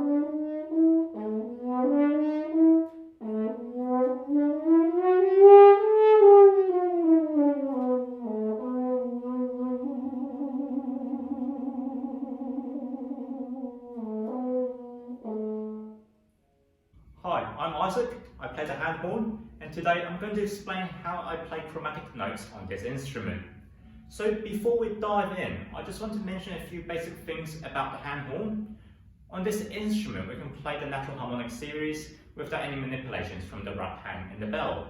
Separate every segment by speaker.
Speaker 1: Hi, I'm Isaac, I play the hand horn, and today I'm going to explain how I play chromatic notes on this instrument. So before we dive in, I just want to mention a few basic things about the hand horn. On this instrument we can play the natural harmonic series without any manipulations from the right hand in the bell.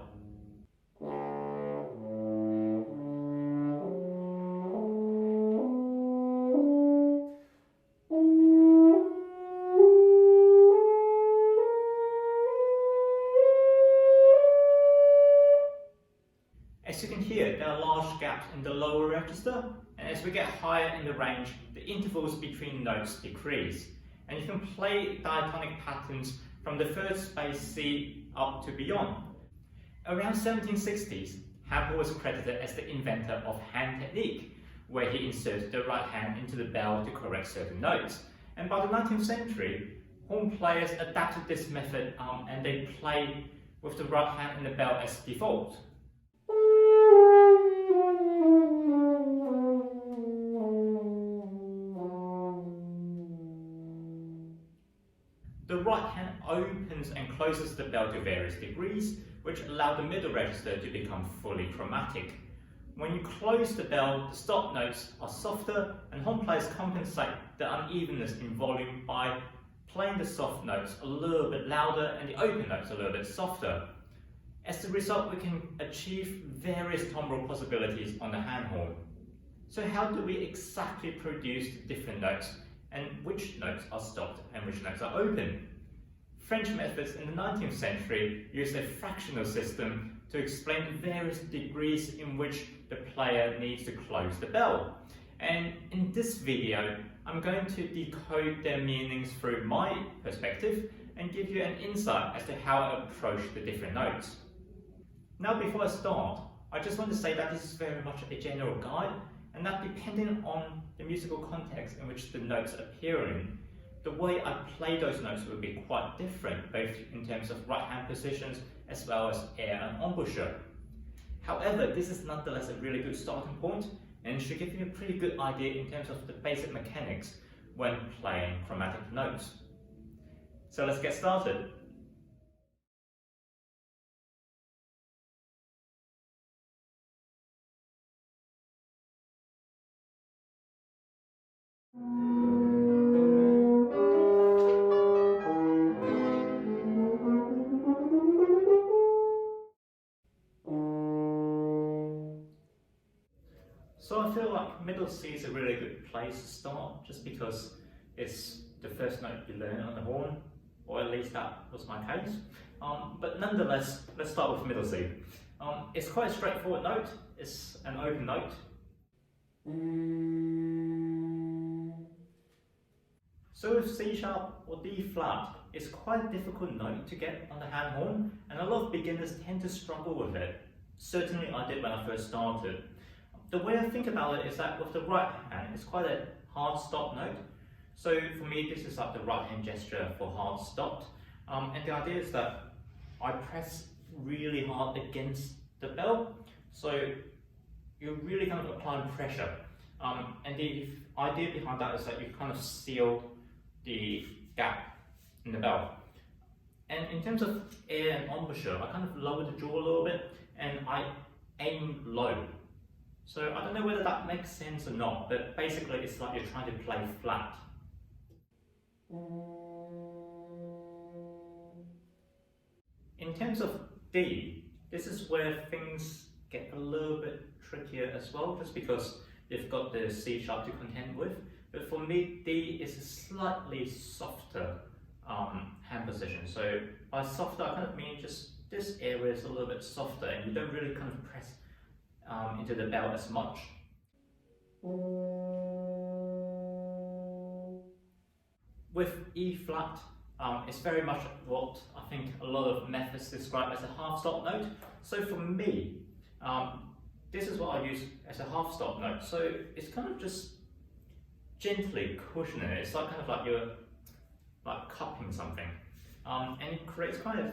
Speaker 1: As you can hear, there are large gaps in the lower register, and as we get higher in the range, the intervals between notes decrease. And you can play diatonic patterns from the third space C up to beyond. Around 1760s, Handel was credited as the inventor of hand technique, where he inserted the right hand into the bell to correct certain notes. And by the 19th century, horn players adapted this method and they play with the right hand in the bell as default. The right hand opens and closes the bell to various degrees, which allow the middle register to become fully chromatic. When you close the bell, the stop notes are softer, and horn players compensate the unevenness in volume by playing the soft notes a little bit louder and the open notes a little bit softer. As a result, we can achieve various timbral possibilities on the hand horn. So how do we exactly produce the different notes, and which notes are stopped and which notes are open? French methods in the 19th century used a fractional system to explain the various degrees in which the player needs to close the bell. And in this video, I'm going to decode their meanings through my perspective and give you an insight as to how I approach the different notes. Now before I start, I just want to say that this is very much a general guide, and that depending on the musical context in which the notes appear in, the way I play those notes will be quite different, both in terms of right hand positions as well as air and embouchure. However, this is nonetheless a really good starting point and should give you a pretty good idea in terms of the basic mechanics when playing chromatic notes. So let's get started. So I feel like middle C is a really good place to start, just because it's the first note you learn on the horn, or at least that was my case. But nonetheless, let's start with middle C. It's quite a straightforward note, it's an open note. So with C sharp or D flat, it's quite a difficult note to get on the hand horn, and a lot of beginners tend to struggle with it. Certainly I did when I first started. The way I think about it is that with the right hand, it's quite a hard stop note. So for me, this is like the right hand gesture for hard stopped. And the idea is that I press really hard against the bell. So you're really kind of applying pressure. And the idea behind that is that you kind of seal the gap in the bell. And in terms of air and embouchure, I kind of lower the jaw a little bit and I aim low. So I don't know whether that makes sense or not, but basically it's like you're trying to play flat. In terms of D, this is where things get a little bit trickier as well, just because you've got the C sharp to contend with. But for me, D is a slightly softer hand position. So by softer, I kind of mean just this area is a little bit softer and you don't really kind of press into the bell as much. With E flat, it's very much what I think a lot of methods describe as a half stop note. So for me, this is what I use as a half stop note. So it's kind of just gently cushioning it. It's like kind of like you're like cupping something, and it creates quite a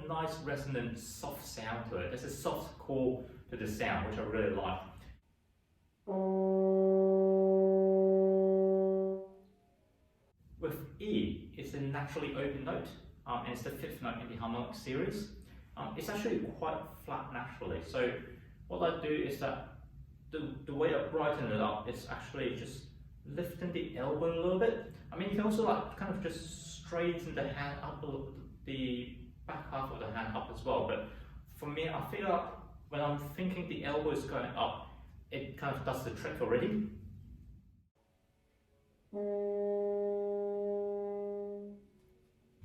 Speaker 1: nice resonant soft sound to it. There's a soft core to the sound which I really like. With E, it's a naturally open note, and it's the 5th note in the harmonic series. It's actually quite flat naturally, so what I do is that the way I brighten it up is actually just lifting the elbow a little bit. I mean, you can also like kind of just straighten the hand up a little, the back half of the hand up as well, but for me, I feel like when I'm thinking the elbow is going up, it kind of does the trick already.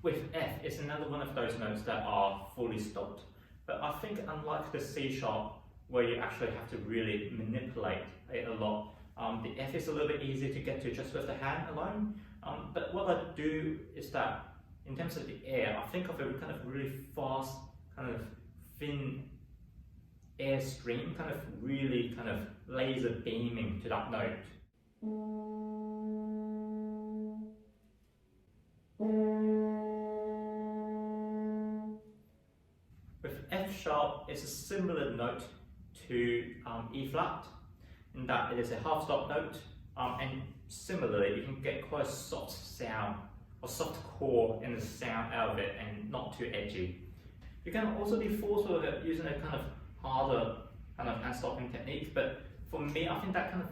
Speaker 1: With F, it's another one of those notes that are fully stopped, but I think unlike the C sharp, where you actually have to really manipulate it a lot, the F is a little bit easier to get to just with the hand alone. But what I do is that, in terms of the air, I think of a kind of really fast, kind of thin air stream, kind of really kind of laser beaming to that note. With F sharp, it's a similar note to E flat, in that it is a half stop note, and similarly you can get quite a soft sound or soft core in the sound out of it and not too edgy. You can also be forceful with it using a kind of harder kind of hand stopping technique, but for me I think that kind of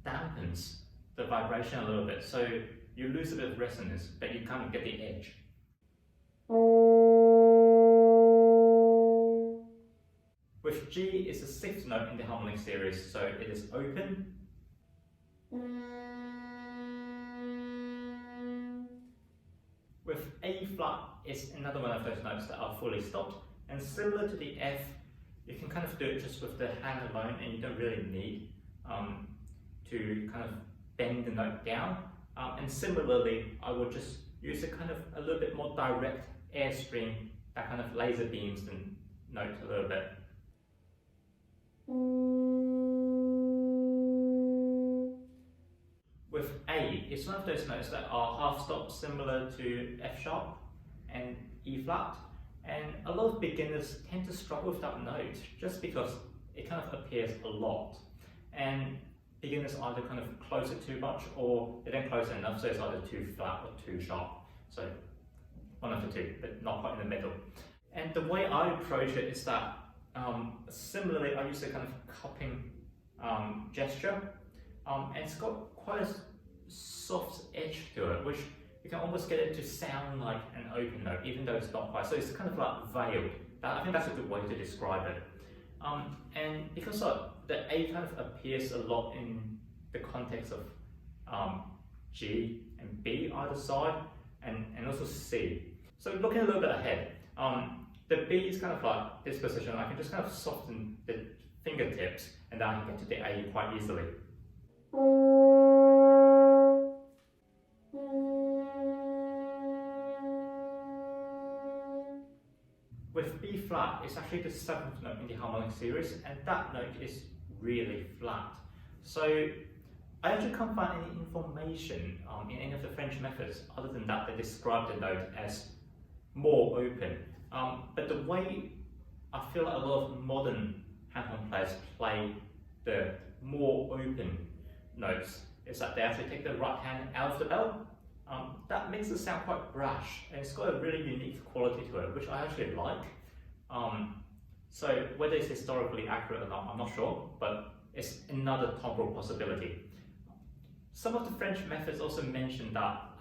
Speaker 1: dampens the vibration a little bit, so you lose a bit of resonance but you kind of get the edge. With G, it's the 6th note in the harmonic series, so it is open. With A flat, it's another one of those notes that are fully stopped, and similar to the F, you can kind of do it just with the hand alone, and you don't really need to kind of bend the note down. And similarly, I would just use a kind of a little bit more direct airstream that kind of laser beams the note a little bit. With A, it's one of those notes that are half stopped, similar to F sharp and E flat, and a lot of beginners tend to struggle with that note just because it kind of appears a lot, and beginners either kind of close it too much or they don't close it enough, so it's either too flat or too sharp, so one of the two, but not quite in the middle. And the way I approach it is that similarly I use a kind of cupping gesture, and it's got quite a soft edge to it, which you can almost get it to sound like an open note, even though it's not quite. So it's kind of like veiled. I think that's a good way to describe it. And because the A kind of appears a lot in the context of G and B either side, and also C. So looking a little bit ahead, the B is kind of like this position. I can just kind of soften the fingertips, and then I can get to the A quite easily. With B flat, it's actually the 7th note in the harmonic series, and that note is really flat. So I actually can't find any information in any of the French methods other than that they describe the note as more open. But the way I feel like a lot of modern handhorn players play the more open notes is that they actually take the right hand out of the bell. That makes it sound quite brash, and it's got a really unique quality to it, which I actually like. So whether it's historically accurate or not, I'm not sure, but it's another temporal possibility. Some of the French methods also mention that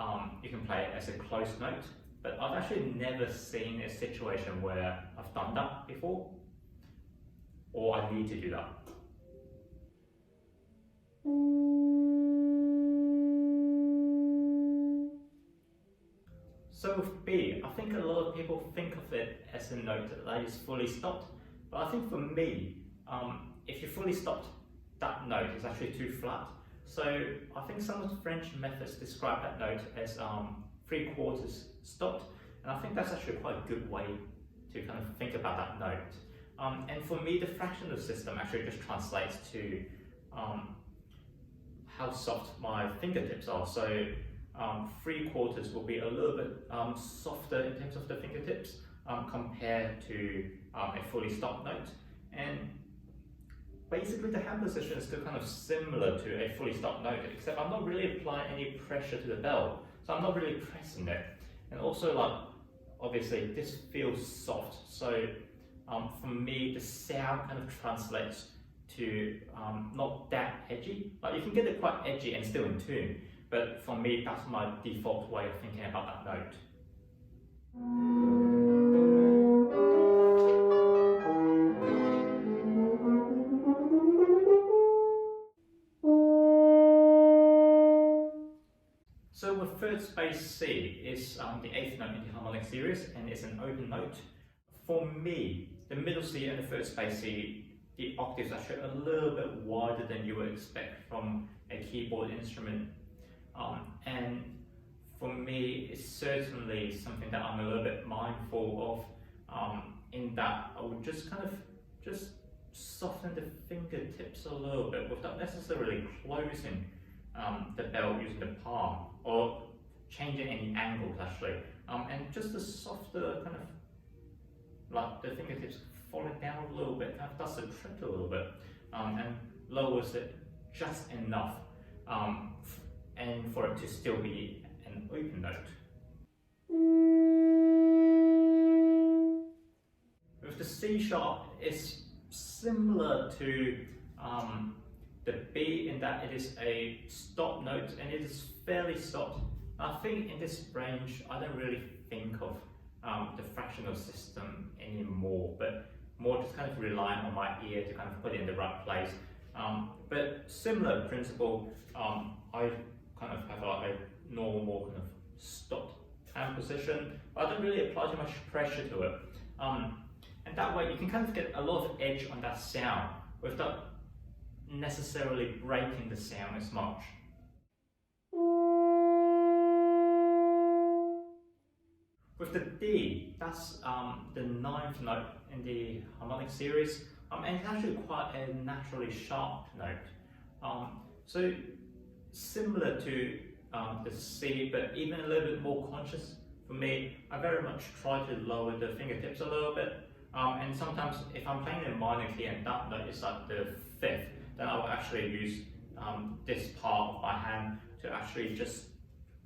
Speaker 1: you can play it as a closed note, but I've actually never seen a situation where I've done that before, or I need to do that. So with B, I think a lot of people think of it as a note that is fully stopped, but I think for me, if you fully stopped that note, it's actually too flat. So I think some of the French methods describe that note as 3/4 stopped, and I think that's actually quite a good way to kind of think about that note. And for me, the fractional system actually just translates to how soft my fingertips are. So 3/4 will be a little bit softer in terms of the fingertips compared to a fully stopped note. And basically the hand position is still kind of similar to a fully stopped note, except I'm not really applying any pressure to the bell, so I'm not really pressing it. And also, like, obviously this feels soft, so for me the sound kind of translates to not that edgy. Like, you can get it quite edgy and still in tune, but for me that's my default way of thinking about that note. So with third space C is the 8th note in the harmonic series, and it's an open note. For me, the middle C and the third space C, the octaves are actually a little bit wider than you would expect from a keyboard instrument. And for me, it's certainly something that I'm a little bit mindful of, in that I would just kind of soften the fingertips a little bit without necessarily closing the bell using the palm or changing any angles actually, and just a softer kind of, like, the fingertips falling down a little bit, kind of does the trick a little bit, and lowers it just enough, and for it to still be an open note. With the C sharp, it's similar to the B in that it is a stop note and it is fairly soft. I think in this range I don't really think of the fractional system anymore, but more just kind of relying on my ear to kind of put it in the right place. But similar principle, I kind of have like a normal kind of stopped hand position, but I don't really apply too much pressure to it. And that way you can kind of get a lot of edge on that sound without necessarily breaking the sound as much. With the D, that's the 9th note in the harmonic series, and it's actually quite a naturally sharp note. So similar to the C, but even a little bit more conscious for me. I very much try to lower the fingertips a little bit, and sometimes if I'm playing in a minor key and that note is like the 5th, then I will actually use this part of my hand to actually just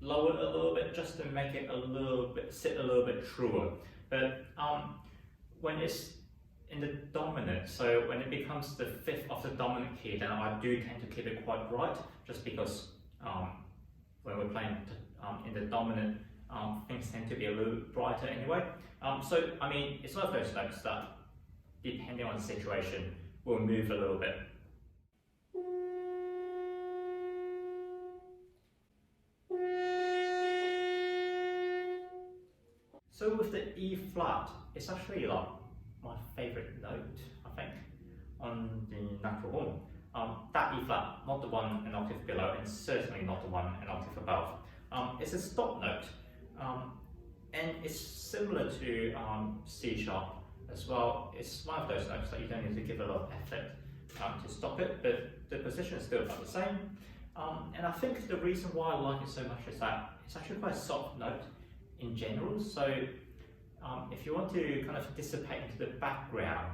Speaker 1: lower it a little bit, just to make it a little bit, sit a little bit truer. But when it's in the dominant, so when it becomes the 5th of the dominant key, then I do tend to keep it quite bright, just because when we're playing in the dominant, things tend to be a little brighter anyway. So I mean, it's one of those notes that, depending on the situation, will move a little bit. So with the E flat, it's actually like my favourite note, I think, on the natural horn. That E flat, not the one an octave below, and certainly not the one an octave above. It's a stop note, and it's similar to C sharp as well. It's one of those notes that you don't need to give a lot of effort to stop it, but the position is still about the same. And I think the reason why I like it so much is that it's actually quite a soft note in general, so if you want to kind of dissipate into the background,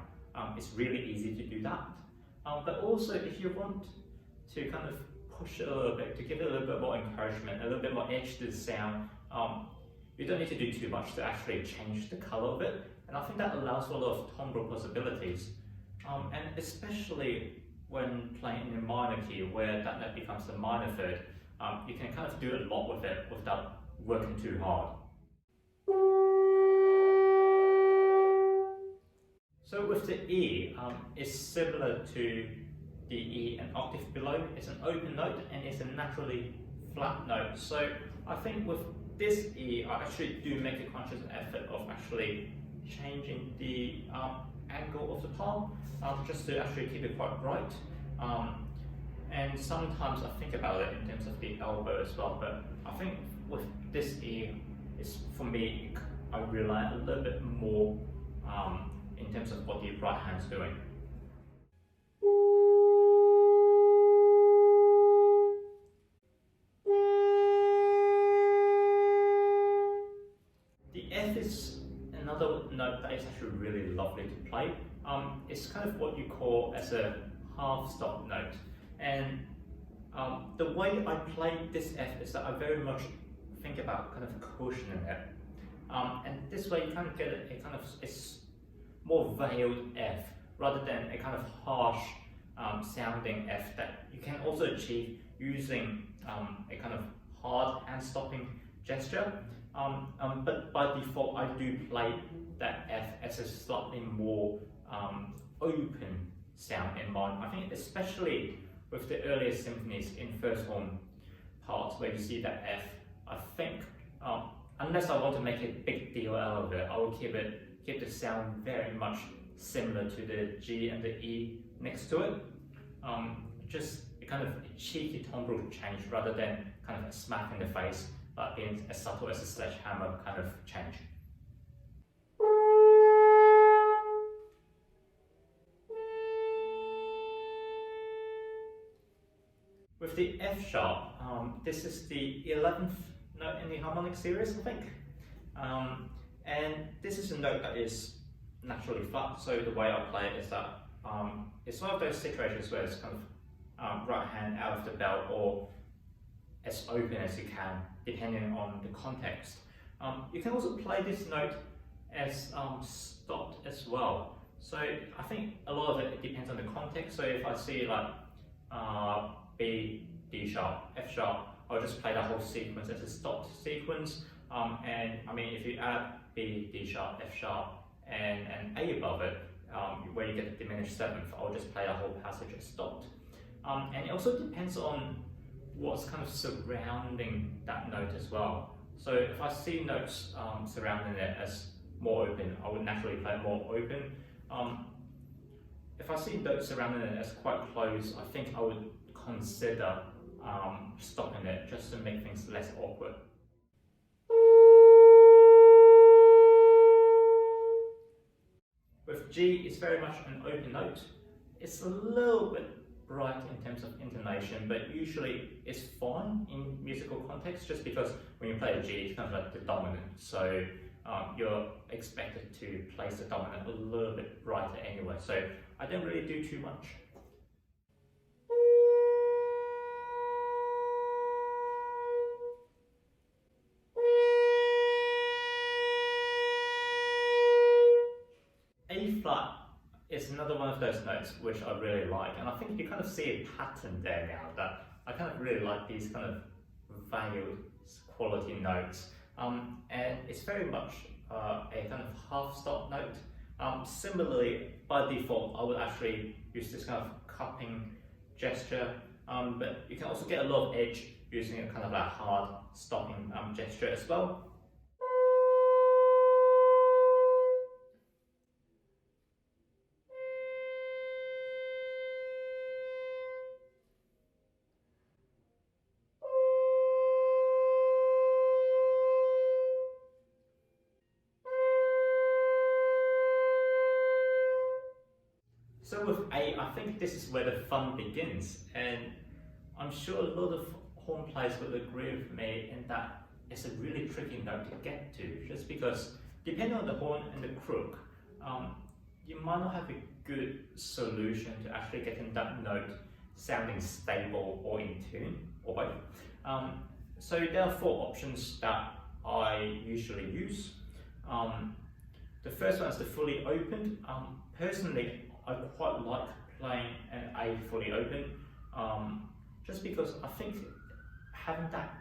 Speaker 1: it's really easy to do that. But also if you want to kind of push it a little bit, to give it a little bit more encouragement, a little bit more edge to the sound, you don't need to do too much to actually change the colour of it, and I think that allows for a lot of timbre possibilities, and especially when playing in a minor key where that note becomes the minor third, you can kind of do a lot with it without working too hard. So with the E, it's similar to the E an octave below. It's an open note and it's a naturally flat note. So I think with this E, I actually do make a conscious effort of actually changing the angle of the palm, just to actually keep it quite bright. And sometimes I think about it in terms of the elbow as well, but I think with this E, it's, for me, I rely a little bit more in terms of what the right hand's doing. F is another note that is actually really lovely to play. It's kind of what you call as a half stop note, and the way I play this F is that I very much think about kind of cushioning it, and this way you kind of get a kind of more veiled F rather than a kind of harsh sounding F that you can also achieve using a kind of hard hand stopping gesture. But by default, I do play that F as a slightly more open sound in mind. I think especially with the earlier symphonies in first horn parts where you see that F, I think, unless I want to make a big deal out of it, I will keep the sound very much similar to the G and the E next to it. Just a kind of cheeky tonbridge change rather than kind of a smack in the face, but being as subtle as a sledgehammer kind of change. With the F sharp, this is the 11th note in the harmonic series, I think. And this is a note that is naturally flat, so the way I play it is that it's one of those situations where it's kind of right hand out of the bell or as open as you can, depending on the context. You can also play this note as stopped as well. So I think a lot of it depends on the context. So if I see like B, D sharp, F sharp, I'll just play the whole sequence as a stopped sequence. And I mean, if you add B, D sharp, F sharp, and an A above it, where you get the diminished seventh, I'll just play the whole passage as stopped. And it also depends on what's kind of surrounding that note as well. So if I see notes surrounding it as more open, I would naturally play more open. If I see notes surrounding it as quite close, I think I would consider stopping it just to make things less awkward. With G, it's very much an open note. It's a little bit bright in terms of intonation, but usually it's fine in musical context just because when you play a G, it's kind of like the dominant. So you're expected to place the dominant a little bit brighter anyway. So I don't really do too much. A flat is another one of those notes which I really like, and I think you kind of see a pattern there now that I kind of really like these kind of veiled quality notes, and it's very much a kind of half stop note. Similarly, by default, I would actually use this kind of cupping gesture, but you can also get a lot of edge using a kind of a hard stopping gesture as well. So with A, I think this is where the fun begins, and I'm sure a lot of horn players will agree with me in that it's a really tricky note to get to, just because depending on the horn and the crook, you might not have a good solution to actually getting that note sounding stable or in tune, or both. So there are four options that I usually use. The first one is the fully opened. Personally, I quite like playing an A fully open, just because I think having that,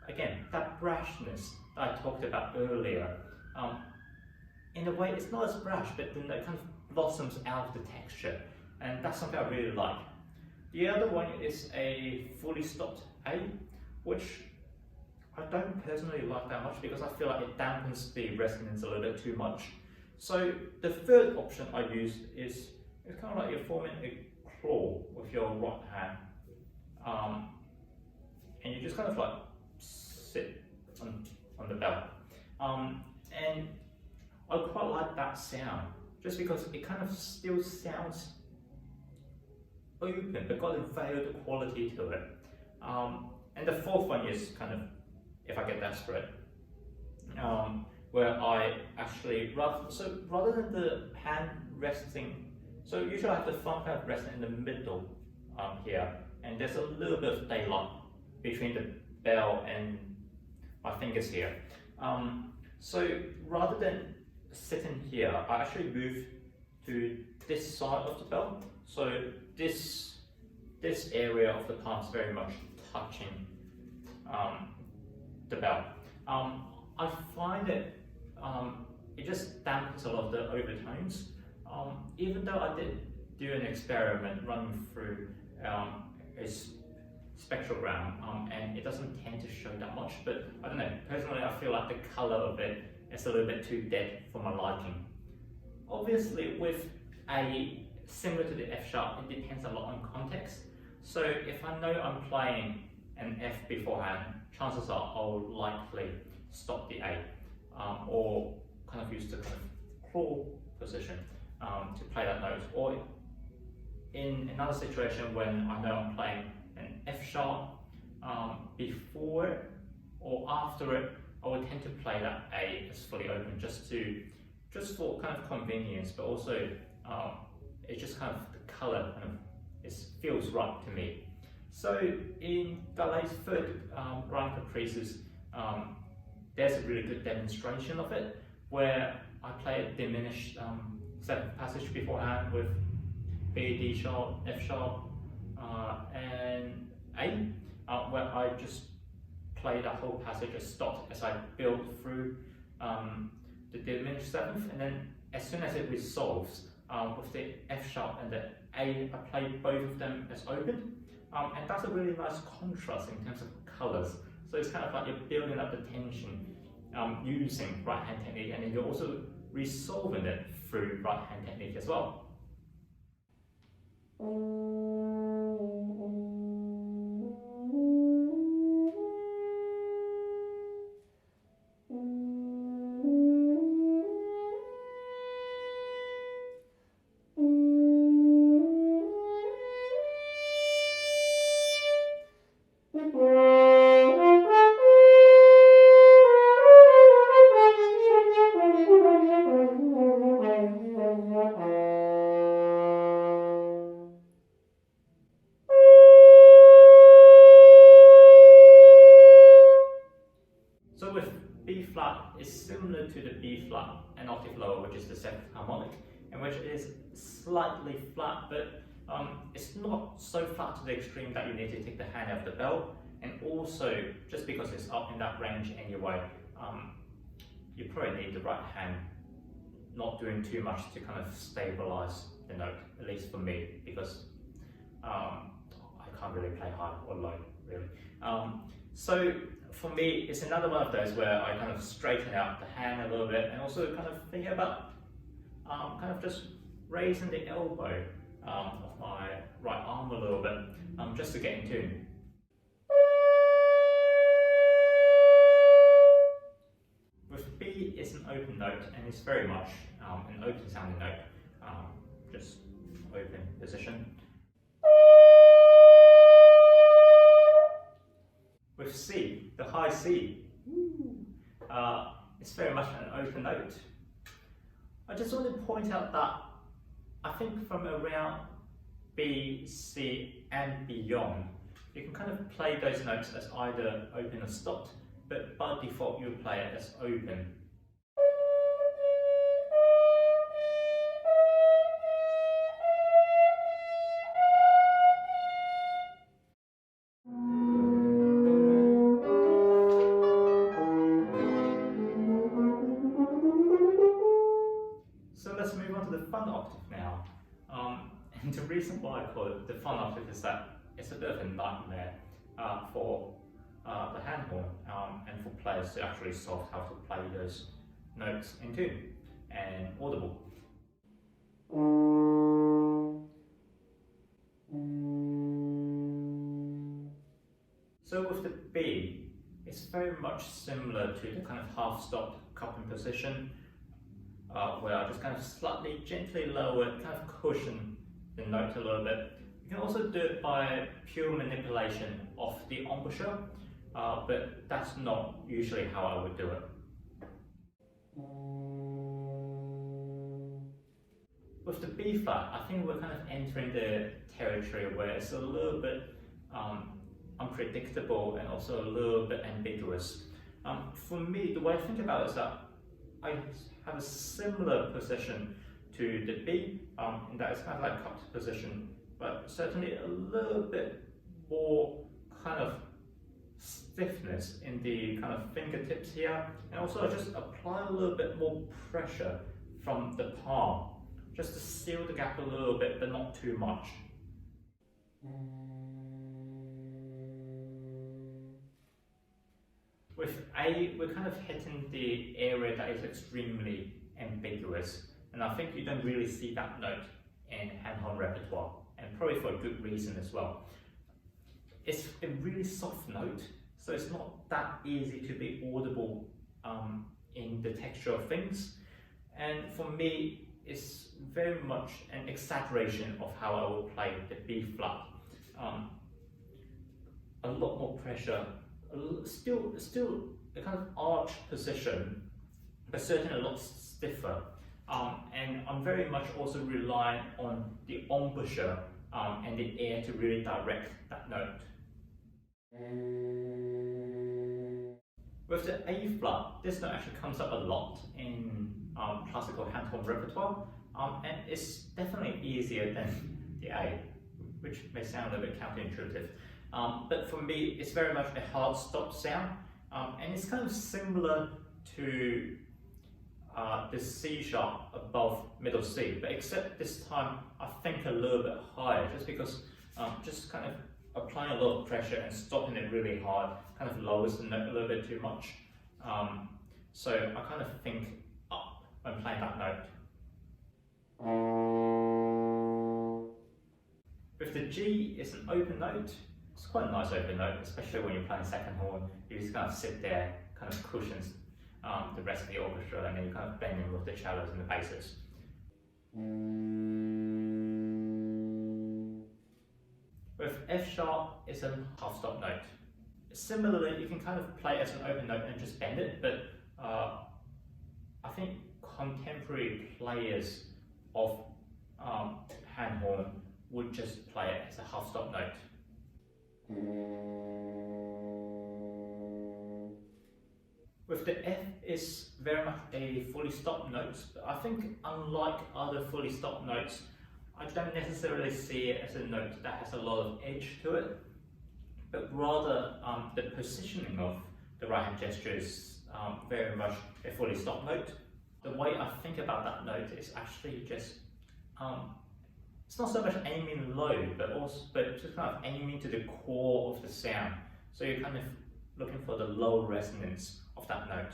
Speaker 1: again, that brashness that I talked about earlier, in a way it's not as brash, but then it kind of blossoms out of the texture, and that's something I really like. The other one is a fully stopped A, which I don't personally like that much because I feel like it dampens the resonance a little bit too much. So the third option I use is it's kind of like you're forming a claw with your right hand, and you just kind of like sit on the bell, and I quite like that sound just because it kind of still sounds open but got a veiled quality to it. And the fourth one is kind of if I get desperate. where I actually, rather than the hand resting, so usually I have the thumb kind of resting in the middle here, and there's a little bit of daylight between the bell and my fingers here. So rather than sitting here, I actually move to this side of the bell. So this area of the palm is very much touching the bell. I find that it just dampens a lot of the overtones. Even though I did do an experiment running through a spectrogram, and it doesn't tend to show that much, but I don't know, personally I feel like the colour of it is a little bit too dead for my liking. Obviously with a similar to the F sharp, it depends a lot on context. So if I know I'm playing an F beforehand, chances are I'll likely stop the A, or kind of use the kind of claw position to play that note. Or in another situation when I know I'm playing an F sharp, before it or after it, I would tend to play that A as fully open, just for kind of convenience, but also it's just kind of the colour kind of feels right to me. So in Gallet's third Grand Caprices, there's a really good demonstration of it, where I play a diminished seventh passage beforehand with B, D sharp, F sharp, and A, where I just play that whole passage as stopped as I build through the diminished seventh, and then as soon as it resolves with the F sharp and the A, I play both of them as open, and that's a really nice contrast in terms of colours. So it's kind of like you're building up the tension using right hand technique, and then you're also resolving it through right hand technique as well. So with B flat, it's similar to the B flat an octave lower, which is the seventh harmonic, in which it is slightly flat, but it's not so flat to the extreme that you need to take the hand out of the bell. And also, just because it's up in that range anyway, you probably need the right hand not doing too much to kind of stabilize the note, at least for me, because I can't really play high or low, really. So for me, it's another one of those where I kind of straighten out the hand a little bit, and also kind of think about kind of just raising the elbow of my right arm a little bit, just to get in tune. With B, it's an open note, and it's very much an open sounding note, just open position. With C, the high C, it's very much an open note. I just want to point out that I think from around B, C, and beyond, you can kind of play those notes as either open or stopped, but by default you'll play it as open. So let's move on to the fun octave now. And the reason why I call it the fun octave is that it's a bit of a nightmare for the hand horn and for players to actually solve how to play those notes in tune and audible. So with the B, it's very much similar to the kind of half-stopped cupping position, where I just kind of slightly, gently lower, kind of cushion the note a little bit. You can also do it by pure manipulation of the embouchure, but that's not usually how I would do it. With the B flat, I think we're kind of entering the territory where it's a little bit unpredictable and also a little bit ambiguous. For me, the way I think about it is that I have a similar position to the B, in that it's kind of like cupped position, but certainly a little bit more kind of stiffness in the kind of fingertips here, and also I just apply a little bit more pressure from the palm, just to seal the gap a little bit, but not too much. With A, we're kind of hitting the area that is extremely ambiguous, and I think you don't really see that note in hand-horn repertoire, and probably for a good reason as well. It's a really soft note, so it's not that easy to be audible in the texture of things, and for me, it's very much an exaggeration of how I will play the B flat. A lot more pressure, still a kind of arched position, but certainly a lot stiffer. And I'm very much also relying on the embouchure and the air to really direct that note. With the A flat, this note actually comes up a lot in classical hand-horn repertoire, and it's definitely easier than the A, which may sound a bit counterintuitive. But for me, it's very much a hard stop sound, and it's kind of similar to the C sharp above middle C, but except this time I think a little bit higher, just because just kind of applying a lot of pressure and stopping it really hard kind of lowers the note a little bit too much. So I kind of think up when playing that note. With the G, it's an open note. It's quite a nice open note, especially when you're playing second horn. You just kind of sit there, kind of cushions the rest of the orchestra, and then you kind of blend in with the cellos and the basses. With F sharp, it's a half stop note. Similarly, you can kind of play it as an open note and just bend it, but I think contemporary players of hand horn would just play it as a half stop note. With the F, is very much a fully stopped note, but I think unlike other fully stopped notes, I don't necessarily see it as a note that has a lot of edge to it, but rather the positioning of the right hand gesture is very much a fully stopped note. The way I think about that note is actually just, it's not so much aiming low, but just kind of aiming to the core of the sound. So you're kind of looking for the low resonance of that note.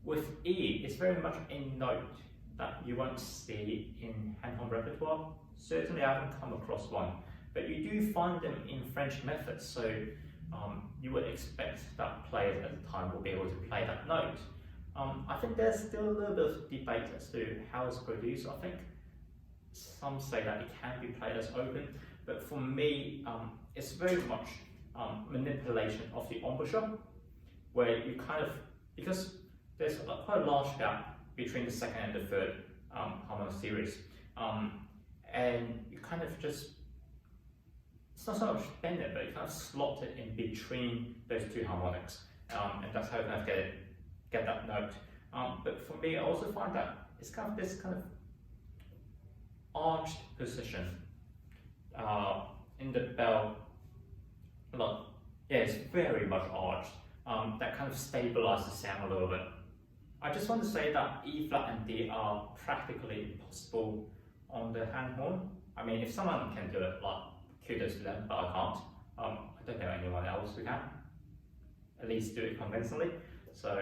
Speaker 1: With E, it's very much a note that you won't see in hand-horn repertoire. Certainly I haven't come across one, but you do find them in French methods, so you would expect that players at the time will be able to play that note. I think there's still a little bit of debate as to how it's produced. I think some say that it can be played as open, but for me, it's very much manipulation of the embouchure, where you kind of, because there's quite a large gap between the second and the third harmonic series, and you kind of just, it's not so much bend it, but you kind of slot it in between those two harmonics, and that's how you kind of get that note. But for me, I also find that it's kind of this kind of arched position in the bell. Look, yeah, it's very much arched. That kind of stabilizes the sound a little bit. I just want to say that E flat and D are practically impossible on the hand horn. I mean, if someone can do it, like, kudos to them, but I can't. I don't know anyone else who can, at least do it convincingly. So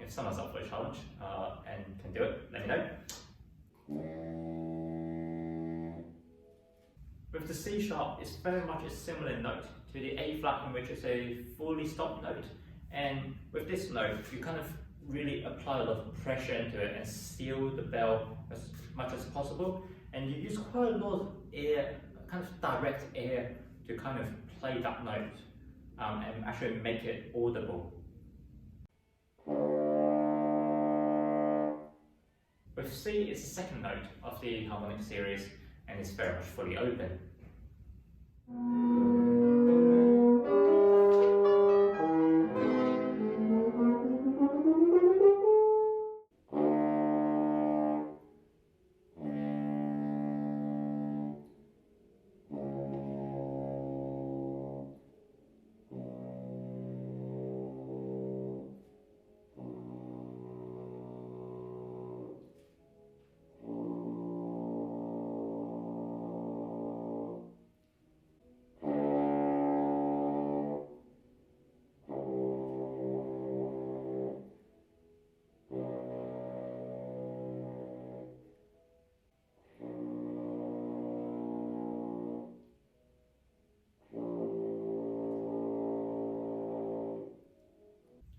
Speaker 1: if someone's up for a challenge and can do it, let me know. With the C sharp, it's very much a similar note to the A flat, in which it's a fully stopped note. And with this note, you kind of really apply a lot of pressure into it and seal the bell as much as possible. And you use quite a lot of air, kind of direct air, to kind of play that note and actually make it audible. With C, it's the second note of the harmonic series and it's very much fully open.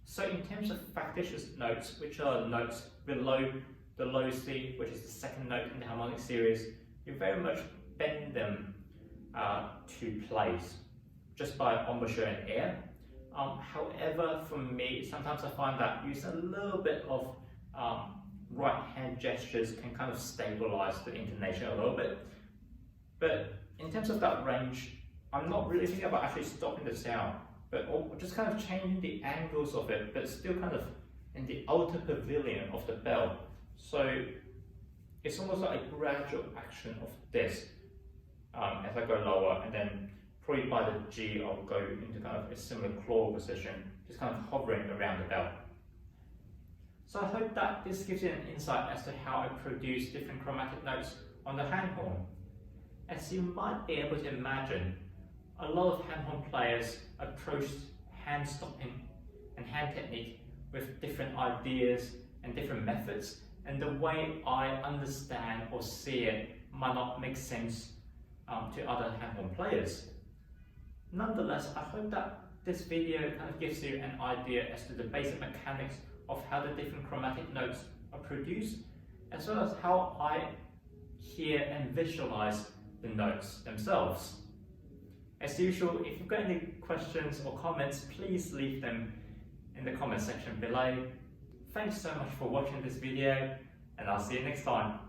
Speaker 1: So in terms of factitious notes, which are notes below the low C, which is the second note in the harmonic series, you very much bend them to place just by embouchure and air. However, for me, sometimes I find that using a little bit of right hand gestures can kind of stabilize the intonation a little bit. But in terms of that range, I'm not really thinking about actually stopping the sound, but just kind of changing the angles of it, but still kind of in the outer pavilion of the bell. So it's almost like a gradual action of this as I go lower, and then probably by the G I'll go into kind of a similar claw position, just kind of hovering around the bell. So I hope that this gives you an insight as to how I produce different chromatic notes on the hand horn. As you might be able to imagine, a lot of hand horn players approach hand stopping and hand technique with different ideas and different methods, and the way I understand or see it might not make sense to other hand horn players. Nonetheless, I hope that this video kind of gives you an idea as to the basic mechanics of how the different chromatic notes are produced, as well as how I hear and visualize the notes themselves. As usual, if you've got any questions or comments, please leave them in the comment section below. Thanks so much for watching this video, and I'll see you next time.